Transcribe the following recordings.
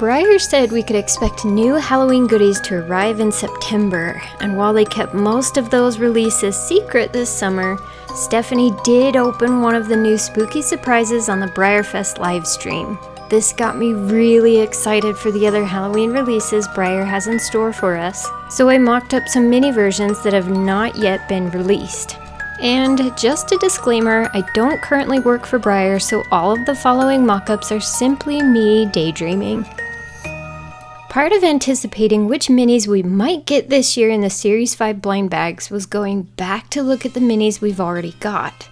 Breyer said we could expect new Halloween goodies to arrive in September, and while they kept most of those releases secret this summer, Stephanie did open one of the new Spooky Surprises on the Breyer Fest livestream. This got me really excited for the other Halloween releases Breyer has in store for us, so I mocked up some mini versions that have not yet been released. And just a disclaimer, I don't currently work for Breyer, so all of the following mockups are simply me daydreaming. Part of anticipating which minis we might get this year in the Series 5 blind bags was going back to look at the minis we've already got.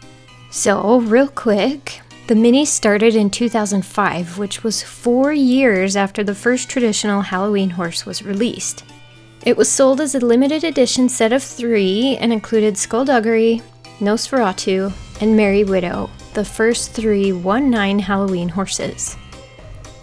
So, real quick, the minis started in 2005, which was 4 years after the first traditional Halloween horse was released. It was sold as a limited edition set of 3 and included SKULLDUGGEry, Nosferatu, and Merry Widow, the first 3 1/9 Halloween horses.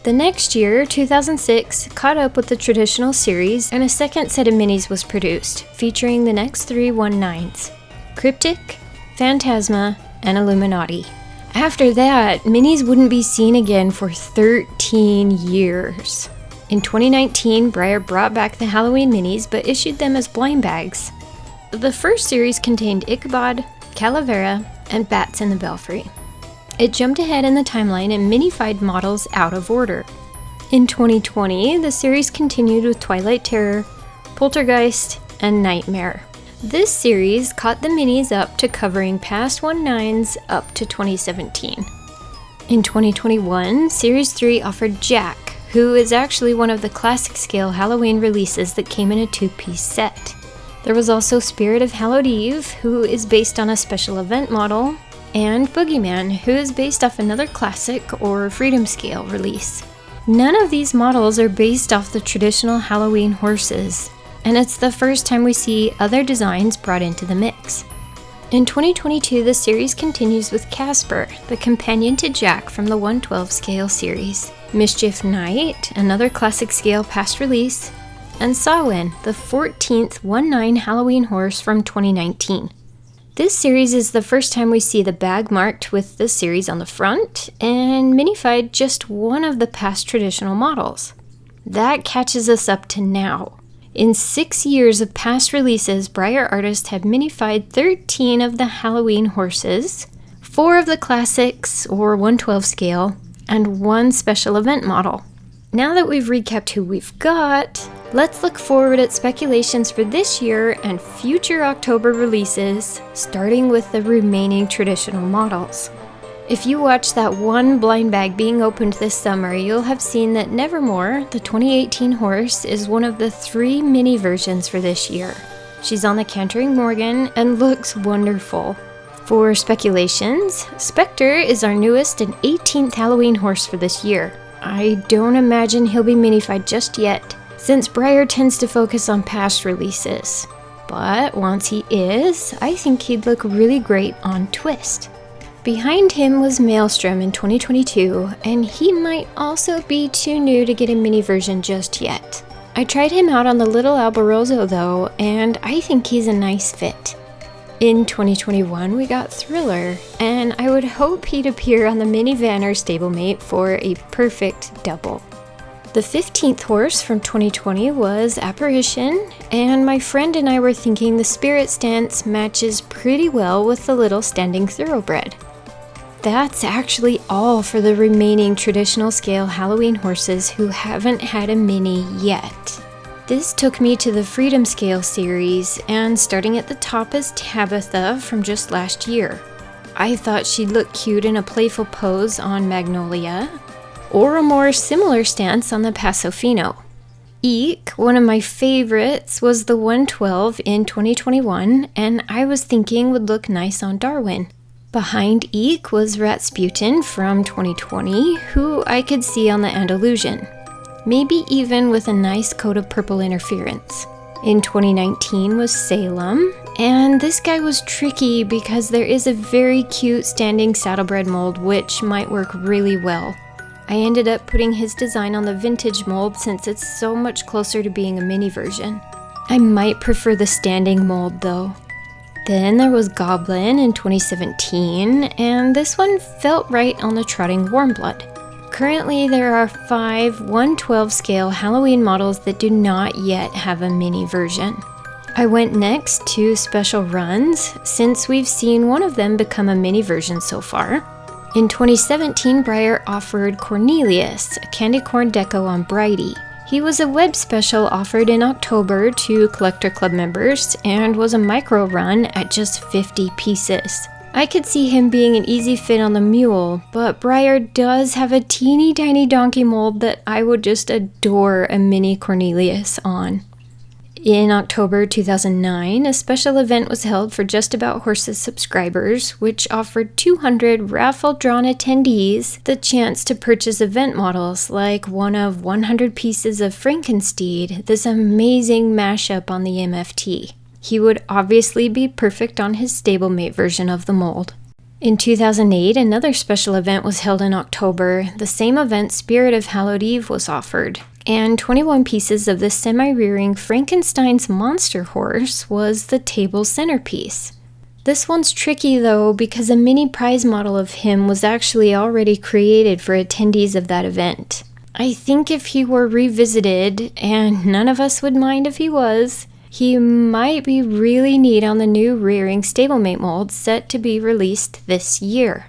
The next year, 2006, caught up with the traditional series, and a second set of minis was produced, featuring the next 3 1/9s, Cryptic, Phantasma, and Illuminati. After that, minis wouldn't be seen again for 13 years. In 2019, Breyer brought back the Halloween minis, but issued them as blind bags. The first series contained Ichabod, Calavera, and Bats in the Belfry. It jumped ahead in the timeline and minified models out of order. In 2020, the series continued with Twilight Terror, Poltergeist, and Nightmare. This series caught the minis up to covering past 1/9s up to 2017. In 2021, Series 3 offered Jack, who is actually one of the classic scale Halloween releases that came in a 2-piece set. There was also Spirit of Hallowed Eve, who is based on a special event model, and Boogeyman, who is based off another classic or Freedom Scale release. None of these models are based off the traditional Halloween horses, and it's the first time we see other designs brought into the mix. In 2022, the series continues with Casper, the companion to Jack from the 1/12 scale series, Mischief Knight, another classic scale past release, and Samhain, the 14th 1/9 Halloween horse from 2019. This series is the first time we see the bag marked with the series on the front, and minified just one of the past traditional models. That catches us up to now. In 6 years of past releases, Breyer artists have minified 13 of the Halloween horses, 4 of the classics or 1/12 scale, and 1 special event model. Now that we've recapped who we've got, let's look forward at speculations for this year and future October releases, starting with the remaining traditional models. If you watched that one blind bag being opened this summer, you'll have seen that Nevermore, the 2018 horse, is one of the 3 mini versions for this year. She's on the Cantering Morgan and looks wonderful. For speculations, Spectre is our newest and 18th Halloween horse for this year. I don't imagine he'll be minified just yet, since Breyer tends to focus on past releases. But once he is, I think he'd look really great on Twist. Behind him was Maelstrom in 2022, and he might also be too new to get a mini version just yet. I tried him out on the Little Alborozo though, and I think he's a nice fit. In 2021, we got Thriller, and I would hope he'd appear on the Mini Vanner stablemate for a perfect double. The 15th horse from 2020 was Apparition, and my friend and I were thinking the spirit stance matches pretty well with the little standing thoroughbred. That's actually all for the remaining traditional scale Halloween horses who haven't had a mini yet. This took me to the Freedom Scale series, and starting at the top is Tabitha from just last year. I thought she'd look cute in a playful pose on Magnolia, or a more similar stance on the Paso Fino. Eek, one of my favorites, was the 1/12 in 2021, and I was thinking would look nice on Darwin. Behind Eek was Ratsputin from 2020, who I could see on the Andalusian. Maybe even with a nice coat of purple interference. In 2019 was Salem, and this guy was tricky because there is a very cute standing saddlebred mold which might work really well. I ended up putting his design on the vintage mold since it's so much closer to being a mini version. I might prefer the standing mold though. Then there was Goblin in 2017, and this one felt right on the trotting Warmblood. Currently, there are 5 1/12 scale Halloween models that do not yet have a mini version. I went next to special runs, since we've seen one of them become a mini version so far. In 2017, Breyer offered Cornelius, a candy corn deco on Brighty. He was a web special offered in October to Collector Club members and was a micro run at just 50 pieces. I could see him being an easy fit on the mule, but Breyer does have a teeny tiny donkey mold that I would just adore a mini Cornelius on. In October 2009, a special event was held for Just About Horses subscribers, which offered 200 raffle-drawn attendees the chance to purchase event models like one of 100 pieces of Frankenstein, this amazing mashup on the MFT. He would obviously be perfect on his stablemate version of the mold. In 2008, another special event was held in October. The same event, Spirit of Hallowed Eve, was offered, and 21 pieces of the semi-rearing Frankenstein's monster horse was the table centerpiece. This one's tricky though, because a mini prize model of him was actually already created for attendees of that event. I think if he were revisited, and none of us would mind if he was, he might be really neat on the new rearing stablemate mold set to be released this year.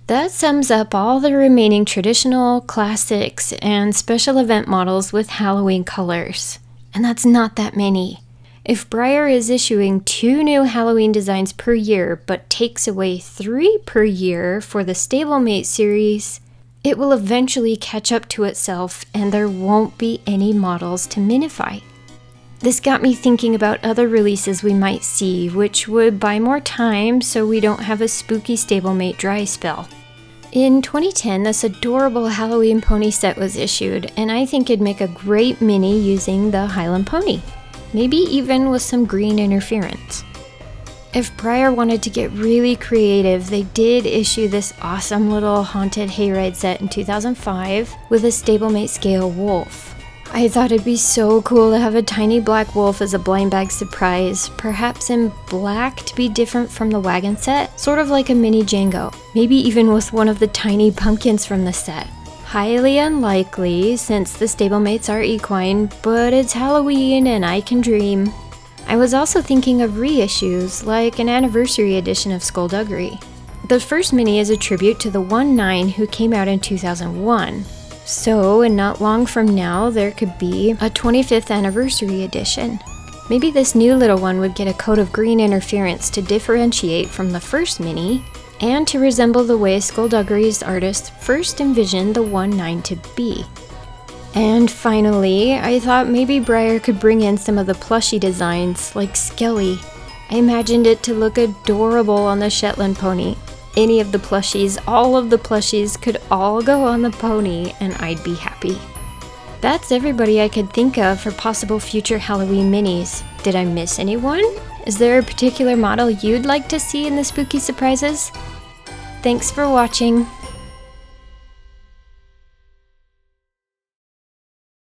That sums up all the remaining traditional, classics, and special event models with Halloween colors. And that's not that many. If Breyer is issuing 2 new Halloween designs per year, but takes away 3 per year for the stablemate series, it will eventually catch up to itself and there won't be any models to minify. This got me thinking about other releases we might see, which would buy more time so we don't have a spooky stablemate dry spell. In 2010, this adorable Halloween pony set was issued, and I think it'd make a great mini using the Highland pony, maybe even with some green interference. If Breyer wanted to get really creative, they did issue this awesome little haunted hayride set in 2005 with a stablemate scale wolf. I thought it'd be so cool to have a tiny black wolf as a blind bag surprise, perhaps in black to be different from the wagon set, sort of like a mini Django, maybe even with one of the tiny pumpkins from the set. Highly unlikely since the stablemates are equine, but it's Halloween and I can dream. I was also thinking of reissues, like an anniversary edition of SKULLDUGGEry. The first mini is a tribute to the 1/9 who came out in 2001. So, and not long from now, there could be a 25th anniversary edition. Maybe this new little one would get a coat of green interference to differentiate from the first mini, and to resemble the way SKULLDUGGEry's artist first envisioned the 1/9 to be. And finally, I thought maybe Breyer could bring in some of the plushie designs, like SKELLY. I imagined it to look adorable on the Shetland pony. Any of the plushies, all of the plushies could all go on the pony and I'd be happy. That's everybody I could think of for possible future Halloween minis. Did I miss anyone? Is there a particular model you'd like to see in the Spooky Surprises? Thanks for watching.